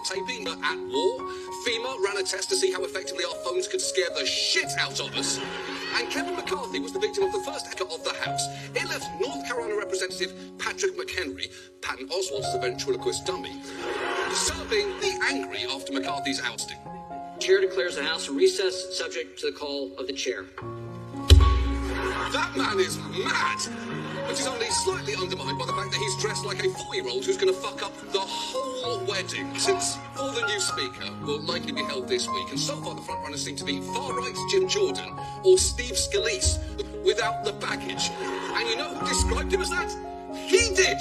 Taping but at war. FEMA ran a test to see how effectively our phones could scare the shit out of us. And Kevin McCarthy was the victim of the first hacker of the House. It left North Carolina Representative Patrick McHenry, Patton Oswalt as a ventriloquist dummy, serving the angry after McCarthy's ousting. Chair declares the House in recess, subject to the call of the chair. That man is mad, which is only slightly undermined by the fact that he's dressed like a 4-year-old who's going to fuck up the whole wedding. Since For the New Speaker will likely be held this week, and so far the frontrunners seem to be far-right Jim Jordan or Steve Scalise without the baggage. And you know who described him as that? He did!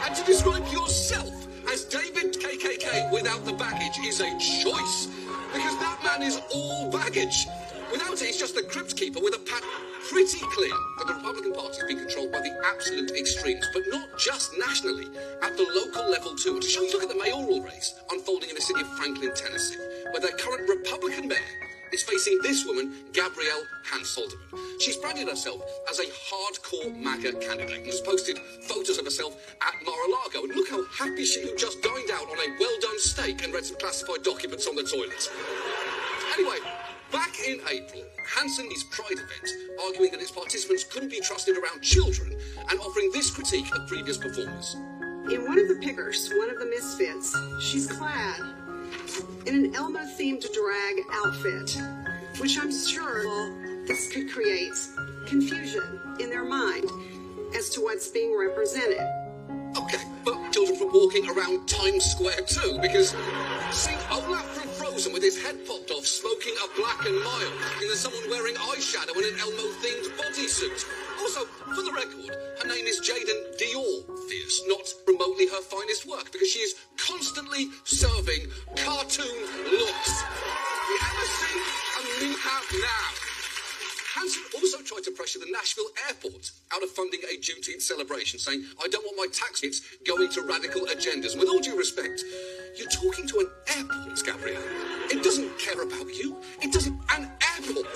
And to describe yourself as David KKK without the baggage is a choice, because that man is all baggage. Without it, he's just the crypt keeper with a pat. Pretty clear that the Republican Party has been controlled by the absolute extremes, but not just nationally, at the local level too. And to show you, look at the mayoral race unfolding in the city of Franklin, Tennessee, where their current Republican mayor is facing this woman, Gabrielle Hansolderman. She's branded herself as a hardcore MAGA candidate and has posted photos of herself at Mar-a-Lago. And look how happy she who just dined out on a well-done steak and read some classified documents on the toilet. Anyway, back in April, Hansen's Pride event, arguing that its participants couldn't be trusted around children and offering this critique of previous performers. In one of the pickers, one of the misfits, she's clad in an Elmo-themed drag outfit, which I'm sure this could create confusion in their mind as to what's being represented. Okay, but children from walking around Times Square too, because see Olaf from Frozen with his head popped off smoking a Black and Mild, and there's someone wearing eyeshadow in an Elmo-themed bodysuit. Also, for the record, her name is Jaden Dior Fierce, not remotely her finest work, because she is constantly serving cartoon looks. We ever see a mishap now? Hansen also tried to pressure the Nashville airport out of funding a Juneteenth celebration, saying, I don't want my tax hits going to radical agendas. And with all due respect, you're talking to an airport, Gabrielle. It doesn't care about you. It doesn't. An airport.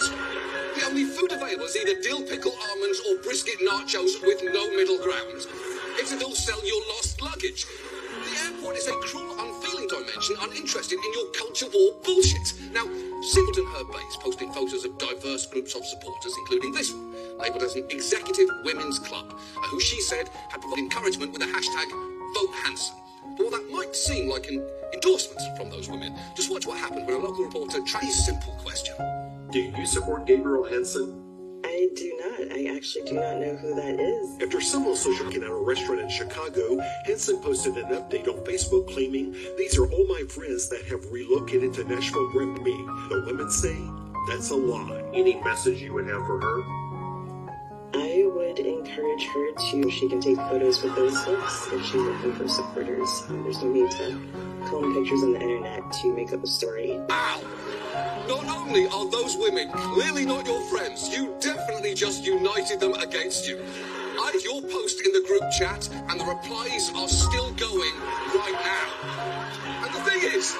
The only food available is either dill pickle almonds or brisket nachos with no middle ground. It'll sell your lost luggage. The airport is a cruel, unfeeling dimension, uninterested in your culture war bullshit. Now, Singleton and her base posting photos of diverse groups of supporters, including this one, labelled as an executive women's club, who she said had provided encouragement with the hashtag #VoteHansen. But while that might seem like an endorsement from those women, just watch what happened when a local reporter tried a simple question. Do you support Gabrielle Hansen? I do not. I actually do not know who that is. After someone social media at a restaurant in Chicago, Hansen posted an update on Facebook claiming, these are all my friends that have relocated to Nashville rep me. The women say, that's a lie. Any message you would have for her? I would encourage her to, she can take photos with those folks if she's looking for supporters. There's no need to comb pictures on the internet to make up a story. Ow! Not only are those women clearly not your friends, you definitely just united them against you. I had your post in the group chat, and the replies are still going right now. And the thing is,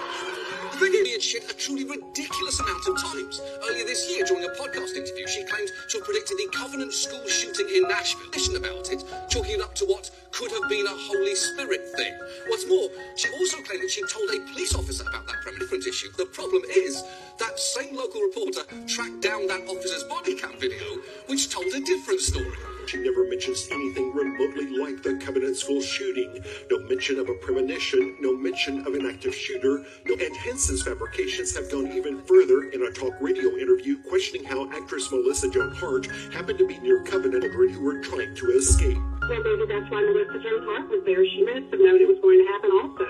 he had shit a truly ridiculous amount of times. Earlier this year, during a podcast interview, she claimed to have predicted the Covenant school shooting in Nashville. About it, chalking it up to what could have been a Holy Spirit thing. What's more, she also claimed that she told a police officer about that different issue. The problem is, that same local reporter tracked down that officer's body cam video, which told a different story. She never mentions anything remotely like the Covenant School shooting. No mention of a premonition, no mention of an active shooter. And Hansen's fabrications have gone even further in a talk radio interview, questioning how actress Melissa Joan Hart happened to be near Covenant children who were trying to escape. Well, maybe that's why Melissa Joan Hart was there. She must have known it was going to happen also.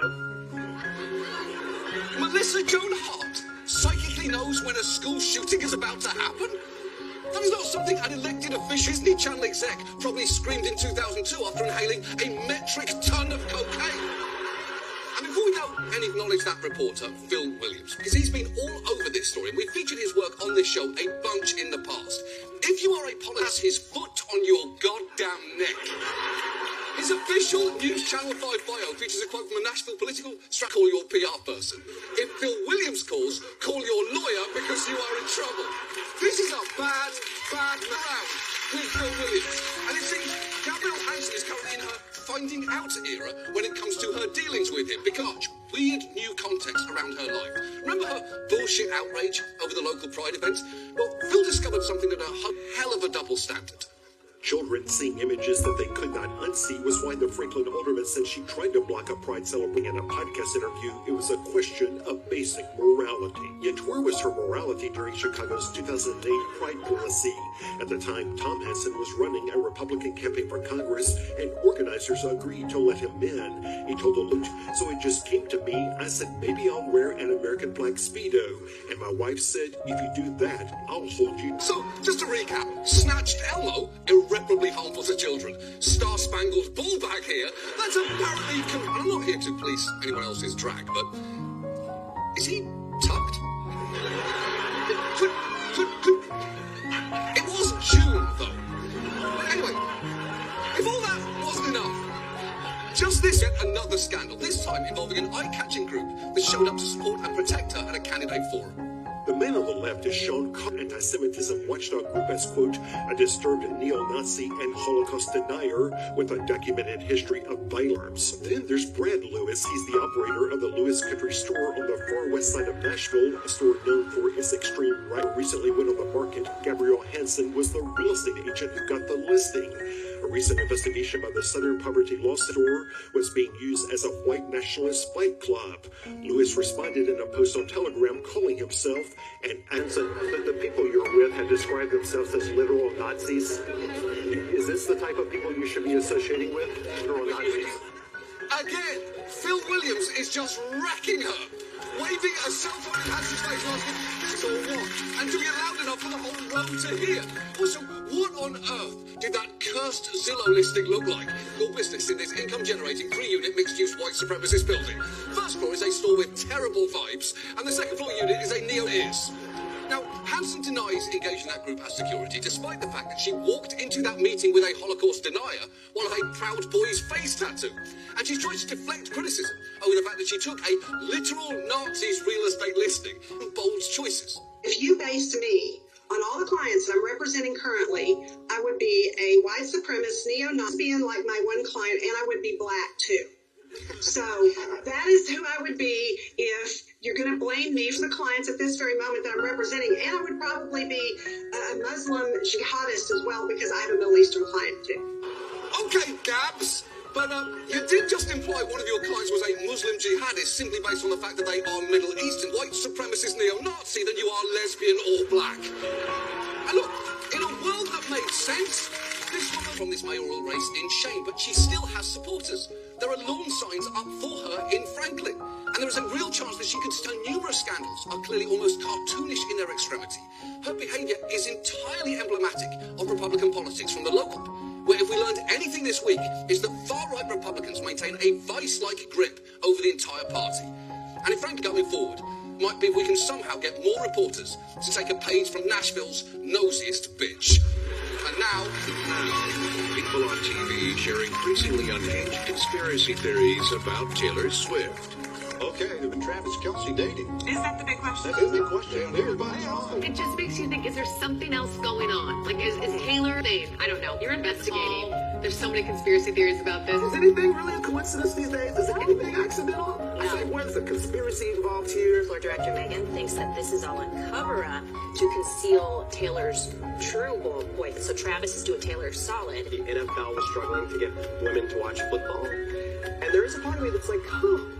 Melissa Joan Hart psychically knows when a school shooting is about to happen? That is not something an elected official, Disney Channel exec, probably screamed in 2002 after inhaling a metric ton of cocaine. And before we out and acknowledge that reporter, Phil Williams, because he's been all over this story, and we've featured his work on this show a bunch in the past. If you are a politician, his foot on your goddamn neck. His official News Channel 5 bio features a quote from a Nashville political strategy: call your PR person. If Phil Williams calls, call your lawyer because you are in trouble. This is a bad round with Phil Williams. And it seems Gabrielle Hansen is currently in her finding out era when it comes to her dealings with him, because weird new context around her life. Remember her bullshit outrage over the local Pride event? Well, Phil discovered something that a hell of a double standard. Children seeing images that they could not unsee was why the Franklin alderman said she tried to block a pride celebration. In a podcast interview, it was a question of basic morality. Yet where was her morality during Chicago's 2008 Pride policy? At the time, Tom Hansen was running a Republican campaign for Congress, and organizers agreed to let him in. He told Alute, so it just came to me. I said, maybe I'll wear an American flag Speedo. And my wife said, if you do that, I'll hold you. So, just to recap, Snatched Elmo, irreparably harmful to children. Star-Spangled Ball bag here, that's apparently... I'm not here to police anyone else's drag, but... Is he tucked? It was June, though. Anyway, if all that wasn't enough, just this yet another scandal, this time involving an eye-catching group that showed up to support and protect her at a candidate forum. The man on the left is Sean Carr, anti-Semitism watchdog group as, quote, a disturbed neo-Nazi and Holocaust denier with a documented history of violence. Then there's Brad Lewis. He's the operator of the Lewis Country Store on the far west side of Nashville, a store known for its extreme right. Recently went on the market. Gabrielle Hansen was the real estate agent who got the listing. A recent investigation by the Southern Poverty Law Center was being used as a white nationalist fight club. Lewis responded in a post on Telegram calling himself an Hansen. The people you're with have described themselves as literal Nazis. Is this the type of people you should be associating with? Literal Nazis? Again, Phil Williams is just wrecking her, waving a cell phone in Hansen's face asking, this or what? And doing it loud enough for the whole road to hear. Also, what on earth did that cursed Zillow listing look like? Your business in this income-generating 3-unit mixed-use white supremacist building. First floor is a store with terrible vibes, and the second floor unit is a neo-is. Now, Hansen denies engaging that group as security, despite the fact that she walked into that meeting with a Holocaust denier while a Proud Boy's face tattoo. And she's tried to deflect criticism over the fact that she took a literal Nazi's real estate listing and bold choices. If you based me on all the clients that I'm representing currently, I would be a white supremacist, neo-Nazi, being like my one client, and I would be black too. So that is who I would be if you're going to blame me for the clients at this very moment that I'm representing. And I would probably be a Muslim jihadist as well, because I have a Middle Eastern client too. Okay, Gabs, but you did just imply one of your clients was a Muslim jihadist simply based on the fact that they are Middle Eastern, white supremacist neo-Nazi, then you are lesbian or black. And look, in a world that made sense, this woman from this mayoral race in shame, but she still has supporters. There are lawn signs up for her in Franklin, and there is a real chance that she could turn numerous scandals are clearly almost cartoonish in their extremity. Her behaviour is entirely emblematic of Republican politics from the local, where if we learned anything this week, is that far-right Republicans maintain a vice-like grip over the entire party. And in Franklin going forward, might be if we can somehow get more reporters to take a page from Nashville's nosiest bitch. And now, people on TV share increasingly unhinged conspiracy theories about Taylor Swift. Okay, Travis Kelce dating. Is that the big question? That is the question. Everybody's on. It just makes you think, is there something else going on? Like, is Taylor sane? I don't know. You're investigating. There's so many conspiracy theories about this. Is anything really a coincidence these days? Is anything accidental? I say, where's the conspiracy involved here? Floor Director Megan thinks that this is all a cover-up to conceal Taylor's true boy. So Travis is doing Taylor solid. The NFL was struggling to get women to watch football. And there is a part of me that's like,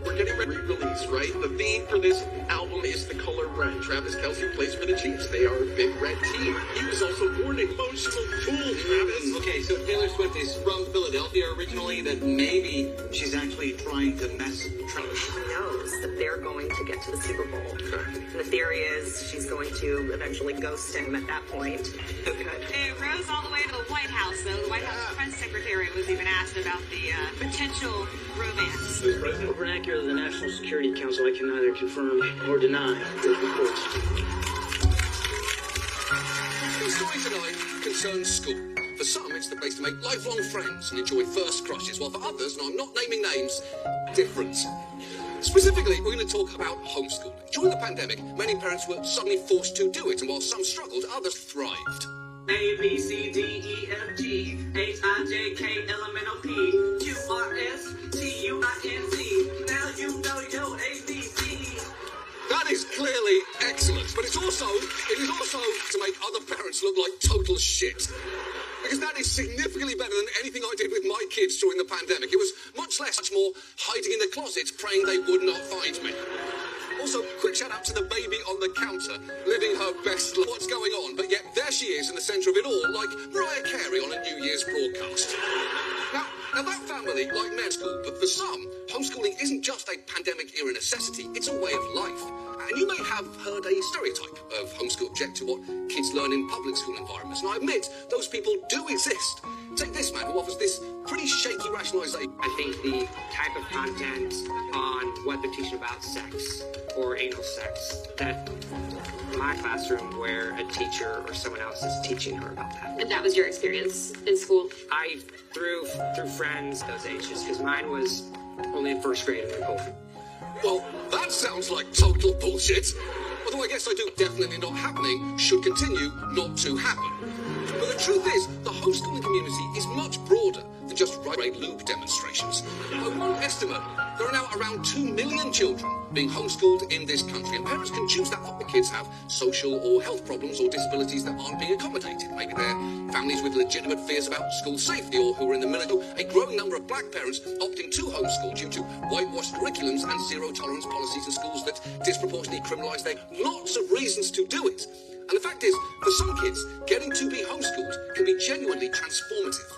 We're getting ready to release, right? The theme for this album is the color red. Travis Kelce plays for the Chiefs. They are a big red team. He was also born an emotional fool, Travis. Okay, so Taylor Swift is from Philadelphia originally, that maybe she's actually trying to mess with Travis. He knows that they're going to get to the Super Bowl. Okay. And the theory is she's going to eventually ghost him at that point. It rose all the way to the White House, though. The White House press secretary was even asked about the potential romance. The vernacular of the National Security Council, I can neither confirm or deny those reports. The story tonight concerns school. For some, it's the place to make lifelong friends and enjoy first crushes, while for others, and I'm not naming names, difference. Specifically, we're going to talk about homeschooling. During the pandemic, many parents were suddenly forced to do it, and while some struggled, others thrived. A, B, C, D, E, F, G, H, I, J, K, L, M, N, O, P, Q, R, S, T, U, I, N, Z. Now you know your ABC. That is clearly excellent, but it is also to make other parents look like total shit. Because that is significantly better than anything I did with my kids during the pandemic. It was much more hiding in the closet, praying they would not find me. Also, quick shout out to the baby on the counter, living her best life. What's going on? But yet, there she is in the centre of it all, like Mariah Carey on a New Year's broadcast. Now that family, like med school, but for some, homeschooling isn't just a pandemic-era necessity, it's a way of life. And you may have heard a stereotype of homeschool object to what kids learn in public school environments, and I admit, those people do exist. Take this man who offers this pretty shaky rationalisation. I think the type of content on what they're teaching about sex or anal sex, that my classroom where a teacher or someone else is teaching her about that. And that was your experience in school? I through friends those ages, because mine was only in first grade and over. Well, that sounds like total bullshit. Although I guess I do definitely not happening should continue not to happen. But the truth is, the homeschooling community is much broader than just right lube demonstrations. By one estimate, there are now around 2 million children being homeschooled in this country, and parents can choose that the kids have social or health problems or disabilities that aren't being accommodated. Maybe they're families with legitimate fears about school safety or who are in the military. A growing number of black parents opting to homeschool due to whitewashed curriculums and zero-tolerance policies in schools that disproportionately criminalise their lots of reasons to do it. And the fact is, for some kids, getting to be homeschooled can be genuinely transformative.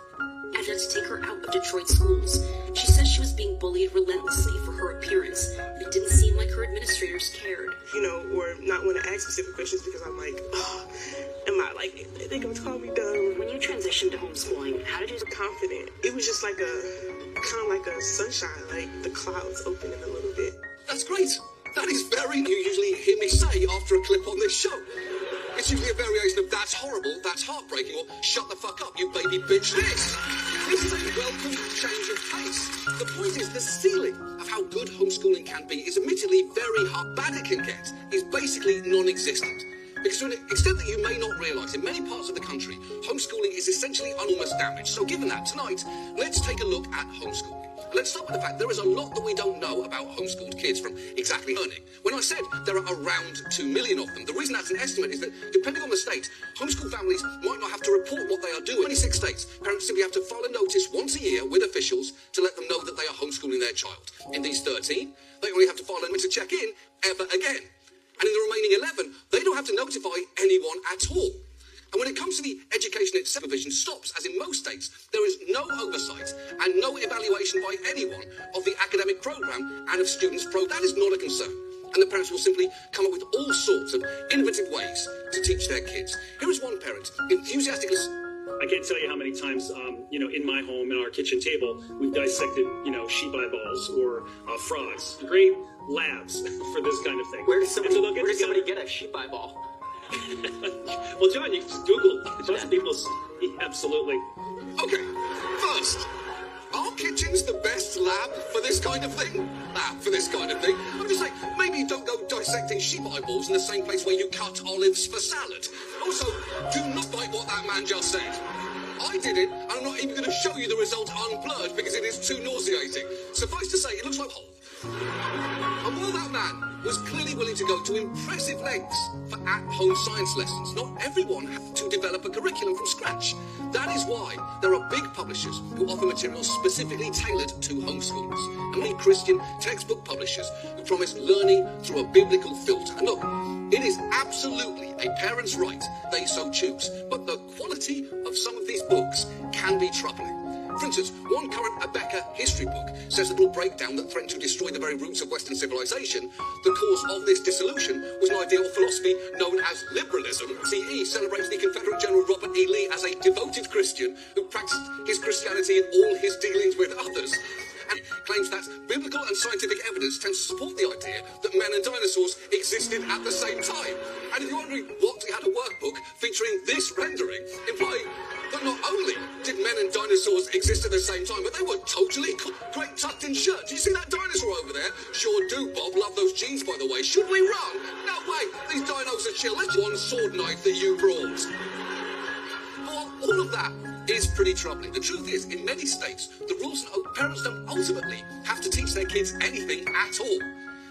I had to take her out of Detroit schools. She says she was being bullied relentlessly for her appearance. It didn't seem like her administrators cared. You know, or not want to ask specific questions because I'm like, oh, am I like, they gonna call me dumb? When you transitioned to homeschooling, how did you... Confident. It was just like kind of like a sunshine, like the clouds opening a little bit. That's great. That is very you usually hear me say after a clip on this show. It's usually a variation of that's horrible, that's heartbreaking, or shut the fuck up, you baby bitch. This is a welcome change of pace. The point is, the ceiling of how good homeschooling can be is admittedly very high. Bad it can get is basically non-existent. Because to an extent that you may not realise, in many parts of the country, homeschooling is essentially almost damaged. So given that, tonight, let's take a look at homeschooling. Let's start with the fact there is a lot that we don't know about homeschooled kids from exactly learning. When I said there are around 2 million of them, the reason that's an estimate is that, depending on the state, homeschool families might not have to report what they are doing. In 26 states, parents simply have to file a notice once a year with officials to let them know that they are homeschooling their child. In these 13, they only have to file a notice to check in ever again. And in the remaining 11, they don't have to notify anyone at all. And when it comes to the education itself, supervision stops, as in most states, there is no oversight and no evaluation by anyone of the academic programme and of students' That is not a concern. And the parents will simply come up with all sorts of innovative ways to teach their kids. Here is one parent, enthusiastically... I can't tell you how many times, in my home, in our kitchen table, we've dissected, sheep eyeballs or frogs. Great labs for this kind of thing. Where does somebody get a sheep eyeball? Well, John, you just Google. Most people see. Absolutely. Okay, first, are kitchens the best lab for this kind of thing? I'm just saying, maybe don't go dissecting sheep eyeballs in the same place where you cut olives for salad. Also, do not bite what that man just said. I did it, and I'm not even going to show you the result unblurred because it is too nauseating. Suffice to say, it looks like whole. And while that man was clearly willing to go to impressive lengths for at-home science lessons, not everyone had to develop a curriculum from scratch. That is why there are big publishers who offer materials specifically tailored to homeschoolers, and many Christian textbook publishers who promise learning through a biblical filter. And look, it is absolutely a parent's right they so choose, but the quality of some of these books can be troubling. For instance, one current Abeka history book says that it will break down that threatened to destroy the very roots of Western civilization. The cause of this dissolution was not idea or philosophy known as liberalism. CE celebrates the Confederate General Robert E. Lee as a devoted Christian who practiced his Christianity in all his dealings with others, and claims that biblical and scientific evidence tends to support the idea that men and dinosaurs existed at the same time. And if you're wondering what, we had a workbook featuring this rendering, implying that not only did men and dinosaurs exist at the same time, but they were totally great tucked in shirt. Do you see that dinosaur over there? Sure do, Bob. Love those jeans, by the way. Should we run? No way. These dinos are chill. That's one sword knife that you brought. Well, all of that is pretty troubling. The truth is, in many states, the rules and parents don't ultimately have to teach their kids anything at all.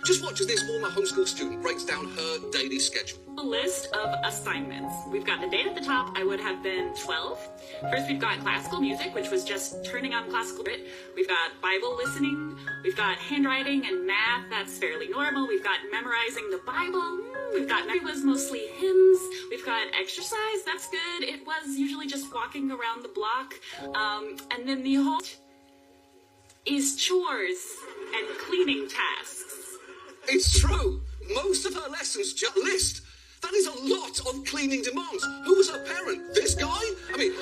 Just watch as this former homeschool student breaks down her daily schedule. A list of assignments. We've got the date at the top. I would have been 12. First, we've got classical music, which was just turning on classical bit. We've got Bible listening. We've got handwriting and math. That's fairly normal. We've got memorizing the Bible. We've got, it was mostly hymns. We've got exercise. That's good. It was usually just walking around the block. And then the whole is chores and cleaning tasks. It's true. Most of her lessons just list. That is a lot of cleaning demands. Who was her parent? This guy? I mean,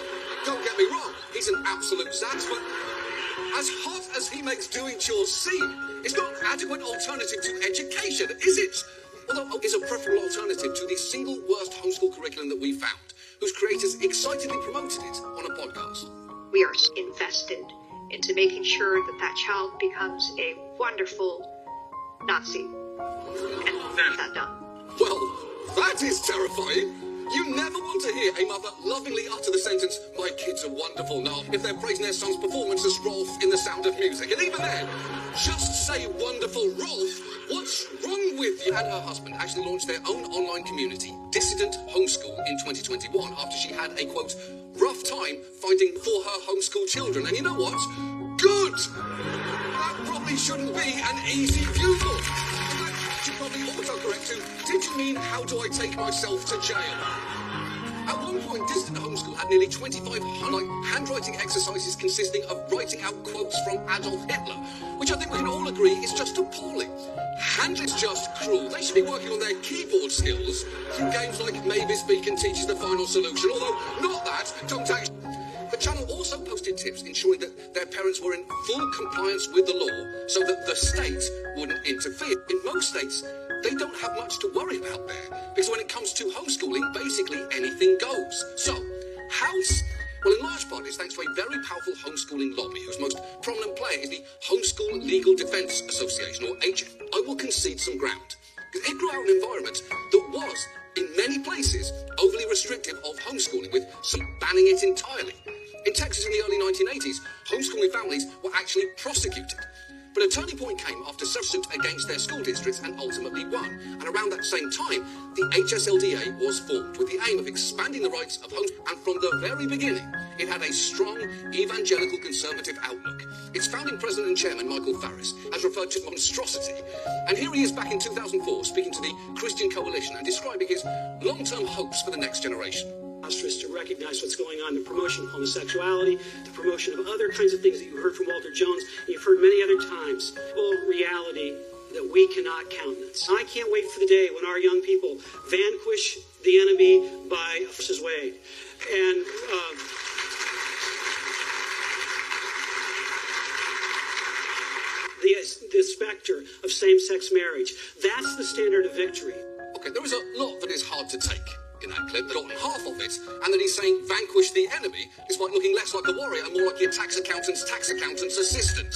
don't get me wrong. He's an absolute zaz, but as hot as he makes doing chores seem, it's not an adequate alternative to education, is it? Although it is a preferable alternative to the single worst homeschool curriculum that we found, whose creators excitedly promoted it on a podcast. We are invested into making sure that that child becomes a wonderful Nazi. And that done. Well, that is terrifying. You never want to hear a mother lovingly utter the sentence, "My kids are wonderful," now if they're praising their son's performance as Rolf in The Sound of Music. And even then, just say "wonderful Rolf." What's wrong with you? And her husband actually launched their own online community, Dissident Homeschool, in 2021 after she had a, quote, rough time finding for her homeschool children. And you know what? Good! That probably shouldn't be an easy pupil. In fact, should probably autocorrect to, "Did you mean how do I take myself to jail?" At one point, Distant Homeschool had nearly 2,500 handwriting exercises consisting of writing out quotes from Adolf Hitler, which I think we can all agree is just appalling. Handwriting is just cruel. They should be working on their keyboard skills through games like Maybe Speak and Teach is the Final Solution, although not that, don't actually. The channel also posted tips ensuring that their parents were in full compliance with the law so that the state wouldn't interfere. In most states, they don't have much to worry about there, because when it comes to homeschooling, basically anything goes. So, how's? Well, in large part, it's thanks to a very powerful homeschooling lobby, whose most prominent player is the Homeschool Legal Defense Association, or HL. I will concede some ground, because it grew out an environment that was, in many places, overly restrictive of homeschooling, with some banning it entirely. In Texas in the early 1980s, homeschooling families were actually prosecuted. But a turning point came after suit against their school districts and ultimately won. And around that same time, the HSLDA was formed with the aim of expanding the rights of homes. And from the very beginning, it had a strong evangelical conservative outlook. Its founding president and chairman, Michael Farris, has referred to monstrosity. And here he is back in 2004 speaking to the Christian Coalition and describing his long-term hopes for the next generation. To recognize what's going on, the promotion of homosexuality, the promotion of other kinds of things that you heard from Walter Jones, and you've heard many other times. Full reality that we cannot countenance. I can't wait for the day when our young people vanquish the enemy by Mrs. Wade. And the specter of same-sex marriage. That's the standard of victory. Okay, there is a lot that is hard to take in that clip, that on half of it, and that he's saying vanquish the enemy, despite looking less like a warrior and more like your tax accountant's assistant.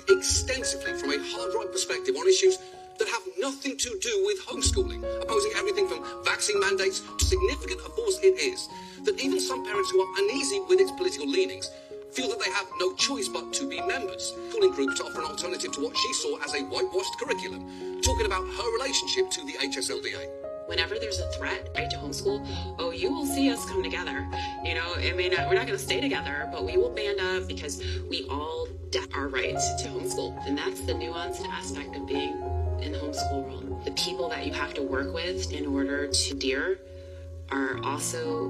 Extensively from a hard-right perspective on issues that have nothing to do with homeschooling, opposing everything from vaccine mandates to significant a force it is, that even some parents who are uneasy with its political leanings feel that they have no choice but to be members. Calling group to offer an alternative to what she saw as a whitewashed curriculum, talking about her relationship to the HSLDA. Whenever there's a threat, right, to homeschool, oh, you will see us come together. You know, it may not, we're not going to stay together, but we will band up because we all our right to homeschool. And that's the nuanced aspect of being in the homeschool world. The people that you have to work with in order to dear are also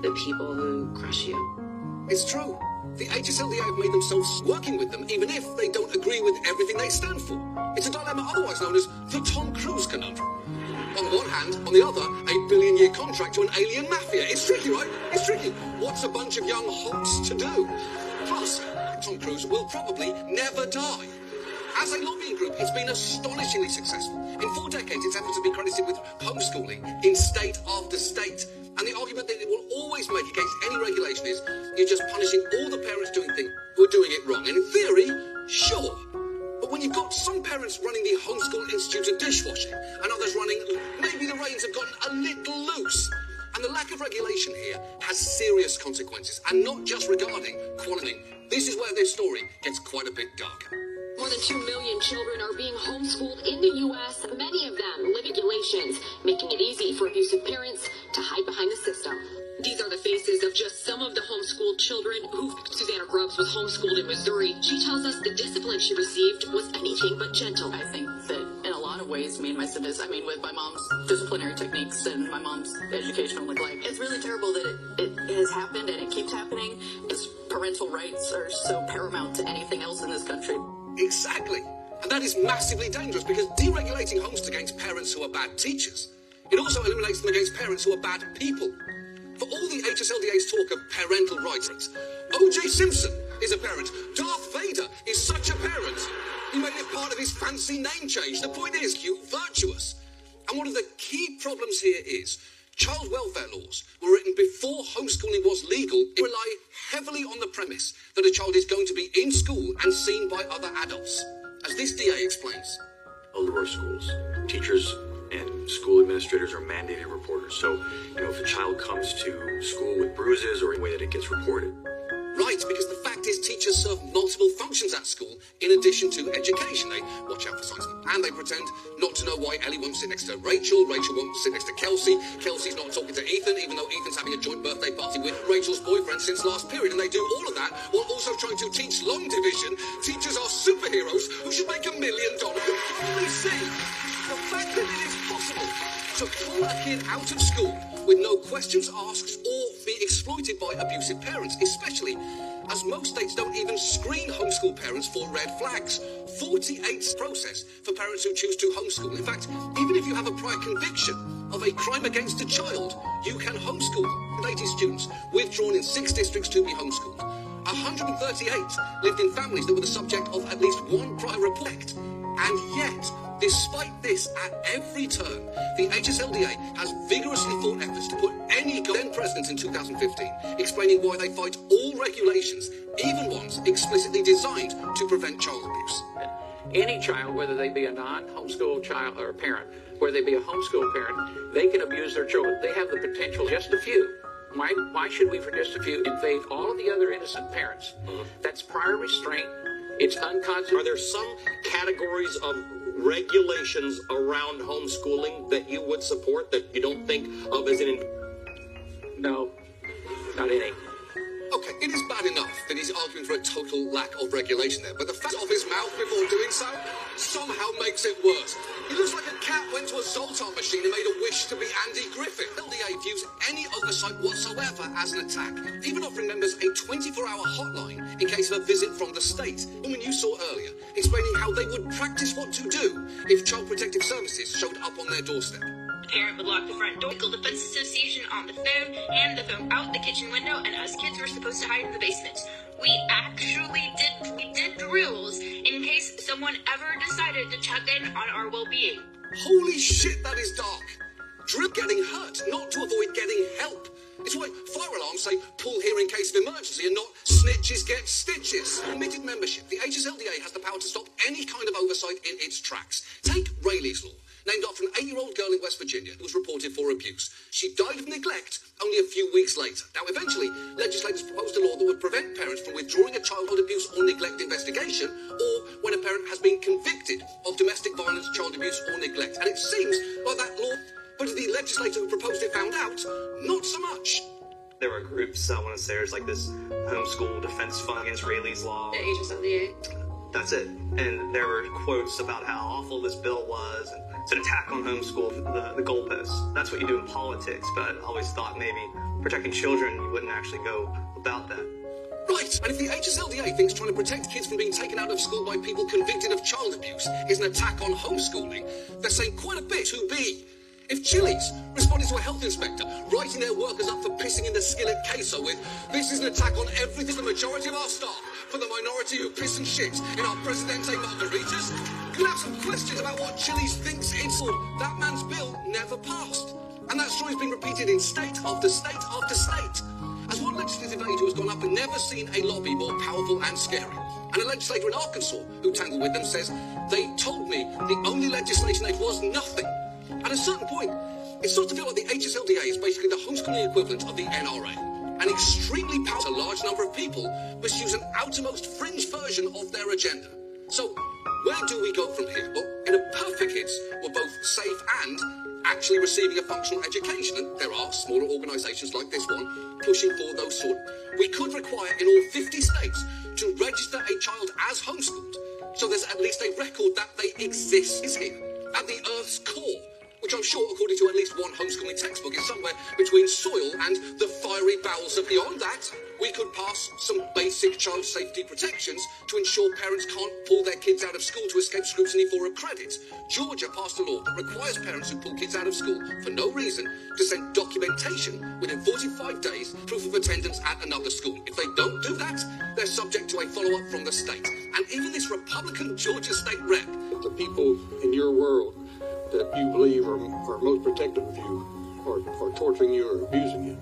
the people who crush you. It's true. The HSLDA have made themselves working with them, even if they don't agree with everything they stand for. It's a dilemma otherwise known as the Tom Cruise conundrum. On one hand, on the other, a billion-year contract to an alien mafia. It's tricky, right? It's tricky. What's a bunch of young hots to do? Plus, Tom Cruise will probably never die. As a lobbying group, it's been astonishingly successful. In 4 decades, its efforts have been credited with homeschooling in state after state. And the argument that it will always make against any regulation is you're just punishing all the parents doing things who are doing it wrong. And in theory, sure. But when you've got some parents running the Homeschool Institute of Dishwashing and others running, maybe the reins have gotten a little loose. And the lack of regulation here has serious consequences, and not just regarding quality. This is where this story gets quite a bit darker. More than 2 million children are being homeschooled in the U.S., many of them living regulations, making it easy for abusive parents to hide behind the system. These are the faces of just some of the homeschooled children who Susanna Grubbs was homeschooled in Missouri. She tells us the discipline she received was anything but gentle. I think that in a lot of ways, me and my siblings, with my mom's disciplinary techniques and my mom's educational neglect, it's really terrible that it has happened and it keeps happening. It's parental rights are so paramount to anything else in this country. Exactly. And that is massively dangerous because deregulating homeschooling against parents who are bad teachers, it also eliminates them against parents who are bad people. For all the HSLDA's talk of parental rights, O.J. Simpson is a parent. Darth Vader is such a parent. He made it part of his fancy name change. The point is, cute, virtuous. And one of the key problems here is child welfare laws were written before homeschooling was legal. They rely heavily on the premise that a child is going to be in school and seen by other adults. As this DA explains. All of our schools, teachers and school administrators are mandated reporters. So, if a child comes to school with bruises or any way that it gets reported. Right, because the fact is teachers serve multiple functions at school in addition to education. They watch out for signs and they pretend not to know why Ellie won't sit next to Rachel won't sit next to Kelsey is not talking to Ethan, even though Ethan's having a joint birthday party with Rachel's boyfriend since last period. And they do all of that while also trying to teach long division. Teachers are superheroes who should make $1 million. You finally see the fact that it is possible to pull a kid out of school with no questions asked or be exploited by abusive parents, especially as most states don't even screen homeschool parents for red flags. 48 process for parents who choose to homeschool. In fact, even if you have a prior conviction of a crime against a child, you can homeschool. 80 students withdrawn in 6 districts to be homeschooled. 138 lived in families that were the subject of at least one prior report. And yet, despite this, at every turn, the HSLDA has vigorously fought efforts to put any then president in 2015, explaining why they fight all regulations, even ones explicitly designed to prevent child abuse. Any child, whether they be a non-homeschool child or a parent, whether they be a homeschool parent, they can abuse their children. They have the potential, just a few. Why should we, for just a few, invade all of the other innocent parents? That's prior restraint. It's unconstitutional. Are there some categories of regulations around homeschooling that you would support that you don't think of as an... No, not any. Okay, it is bad enough that he's arguing for a total lack of regulation there, but the fact of his mouth before doing so somehow makes it worse. He looks like a cat went to a Zoltar machine and made a wish to be Andy Griffith. LDA views any oversight whatsoever as an attack, even offering members a 24-hour hotline in case of a visit from the state. The woman you saw earlier explaining how they would practice what to do if Child Protective Services showed up on their doorstep. The parent would lock the front door, Legal Defense Association on the phone, hand the phone out the kitchen window, and us kids were supposed to hide in the basement. We actually did drills in case someone ever decided to check in on our well-being. Holy shit, that is dark. Drill getting hurt, not to avoid getting help. It's why fire alarms say pull here in case of emergency and not snitches get stitches. Permitted membership, the HSLDA has the power to stop any kind of oversight in its tracks. Take Rayleigh's Law, named after an 8-year-old girl in West Virginia who was reported for abuse. She died of neglect only a few weeks later. Now, eventually, legislators proposed a law that would prevent parents from withdrawing a childhood abuse or neglect investigation, or when a parent has been convicted of domestic violence, child abuse, or neglect. And it seems like that law, but the legislator who proposed it found out, not so much. There were groups, I want to say, there's like this homeschool defense fund against Rayleigh's Law. The HSLDA. That's it. And there were quotes about how awful this bill was, and it's an attack on homeschool, the goalposts. That's what you do in politics, but I always thought maybe protecting children, you wouldn't actually go about that. Right, and if the HSLDA thinks trying to protect kids from being taken out of school by people convicted of child abuse is an attack on homeschooling, they're saying quite a bit who be. If Chili's responded to a health inspector writing their workers up for pissing in the skillet queso with, "This is an attack on everything the majority of our staff, for the minority who piss and shit in our Presidente margaritas," you'll have some questions about what Chili's thinks it's for. That man's bill never passed. And that story's been repeated in state after state after state. As one legislative aide who has gone up and never seen a lobby more powerful and scary, and a legislator in Arkansas who tangled with them says, "They told me the only legislation they was nothing." At a certain point, it starts to feel like the HSLDA is basically the homeschooling equivalent of the NRA. An extremely powerful, large number of people pursues an outermost fringe version of their agenda. So, where do we go from here? Well, in a perfect kids were both safe and actually receiving a functional education, and there are smaller organisations like this one pushing for those sort. We could require in all 50 states to register a child as homeschooled, so there's at least a record that they exist here, at the Earth's core, which I'm sure, according to at least one homeschooling textbook, is somewhere between soil and the fiery bowels of beyond that. We could pass some basic child safety protections to ensure parents can't pull their kids out of school to escape scrutiny for a credit. Georgia passed a law that requires parents who pull kids out of school for no reason to send documentation within 45 days, proof of attendance at another school. If they don't do that, they're subject to a follow-up from the state. And even this Republican Georgia state rep, the people in your world that you believe are most protective of you are torturing you or abusing you.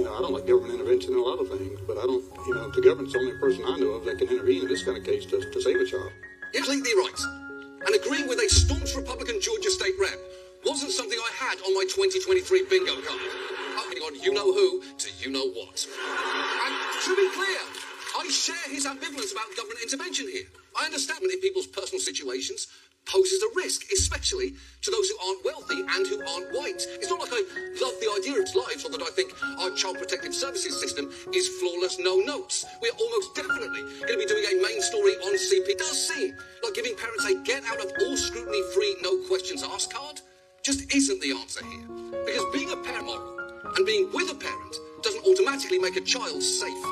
I don't like government intervention in a lot of things, but the government's the only person I know of that can intervene in this kind of case to save a child. You're completely right. And agreeing with a staunch Republican Georgia state rep wasn't something I had on my 2023 bingo card. Upping on you-know-who to you-know-what. And to be clear, I share his ambivalence about government intervention here. I understand that in people's personal situations poses a risk, especially to those who aren't wealthy and who aren't white. It's not like I love the idea of lives or that I think our child protective services system is flawless, no notes. We're almost definitely going to be doing a main story on CP. It does seem like giving parents a get out of all scrutiny free, no questions asked card just isn't the answer here. Because being a parent model and being with a parent doesn't automatically make a child safe.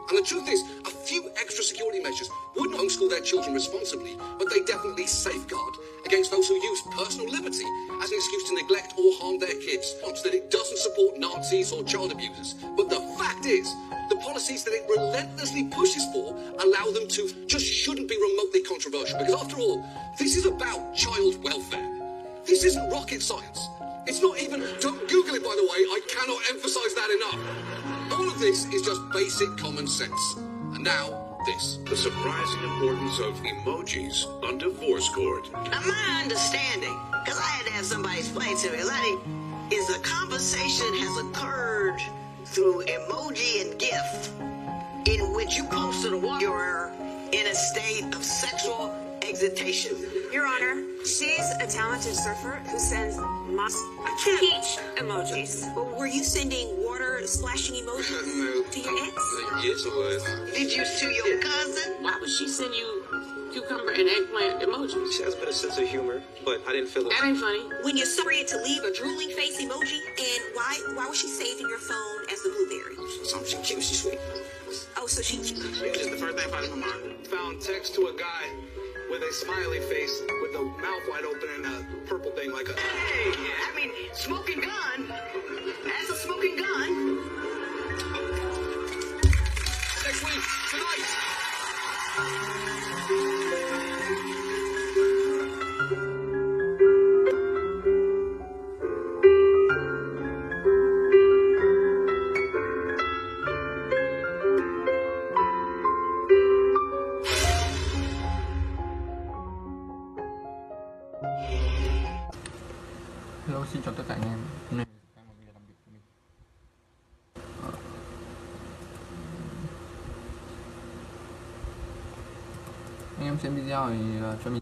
And the truth is, a few extra security measures wouldn't homeschool their children responsibly, but they definitely safeguard against those who use personal liberty as an excuse to neglect or harm their kids. Not that it doesn't support Nazis or child abusers, but the fact is, the policies that it relentlessly pushes for allow them to just shouldn't be remotely controversial. Because after all, this is about child welfare. This isn't rocket science. It's not even, don't Google it by the way, I cannot emphasize that enough. All of this is just basic common sense. And now, this. The surprising importance of emojis on divorce court. Now, my understanding, because I had to have somebody explain to me, is a conversation has occurred through emoji and GIF in which you posted a woman you're in a state of sexual excitation. Your Honor, she's a talented surfer who sends peach emojis. Well, were you sending water splashing emojis to your ex? Yes, it was. Did you to your cousin? Why would she send you cucumber and eggplant emojis? She has a bit of sense of humor, but I didn't feel it. That ain't funny. When you're sorry to leave a drooling face emoji, and why was she saved in your phone as the blueberry? Something cute, she's sweet. Oh, so she... It was just the first thing I found in my mind. Found text to a guy with a smiley face with a mouth wide open and a purple thing like a... Hey, I mean, smoking gun. That's a smoking gun. Next week, tonight. Hello, xin chào tất cả anh em. Hôm nay đang một ngày làm việc của mình. Anh em xem video thì cho mình